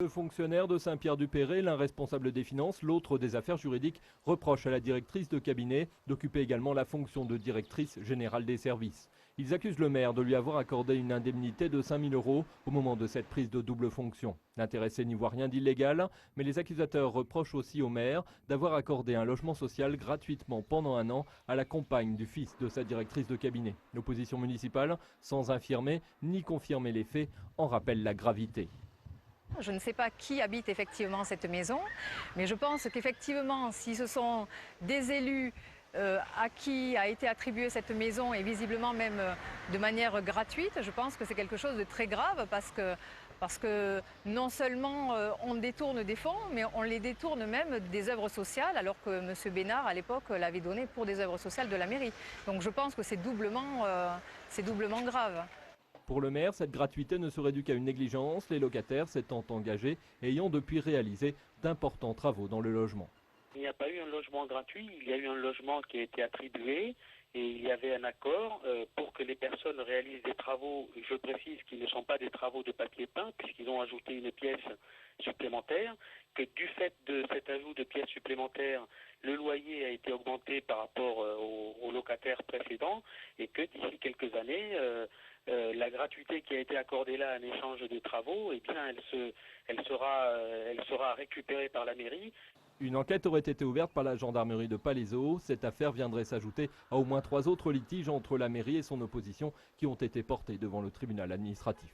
fonctionnaires de Saint-Pierre-du-Perret, l'un responsable des finances, l'autre des affaires juridiques, reprochent à la directrice de cabinet d'occuper également la fonction de directrice générale des services. Ils accusent le maire de lui avoir accordé une indemnité de 5 000 € au moment de cette prise de double fonction. L'intéressé n'y voit rien d'illégal, mais les accusateurs reprochent aussi au maire d'avoir accordé un logement social gratuitement pendant un an à la compagne du fils de sa directrice de cabinet. L'opposition municipale, sans infirmer ni confirmer les faits, en rappelle la gravité. Je ne sais pas qui habite effectivement cette maison, mais je pense qu'effectivement, si ce sont des élus à qui a été attribuée cette maison et visiblement même de manière gratuite, je pense que c'est quelque chose de très grave parce que non seulement on détourne des fonds, mais on les détourne même des œuvres sociales, alors que M. Bénard, à l'époque, l'avait donné pour des œuvres sociales de la mairie. Donc je pense que c'est doublement grave. Pour le maire, cette gratuité ne serait due qu'à une négligence, les locataires s'étant engagés et ayant depuis réalisé d'importants travaux dans le logement. Il n'y a pas eu un logement gratuit, il y a eu un logement qui a été attribué et il y avait un accord pour que les personnes réalisent des travaux, je précise, qui ne sont pas des travaux de papier peint puisqu'ils ont ajouté une pièce supplémentaire, que du fait de cet ajout de pièces supplémentaires, le loyer a été augmenté par rapport aux locataires précédents et que d'ici quelques années, la gratuité qui a été accordée là en échange de travaux, eh bien, elle sera récupérée par la mairie. Une enquête aurait été ouverte par la gendarmerie de Palaiseau. Cette affaire viendrait s'ajouter à au moins 3 autres litiges entre la mairie et son opposition qui ont été portés devant le tribunal administratif.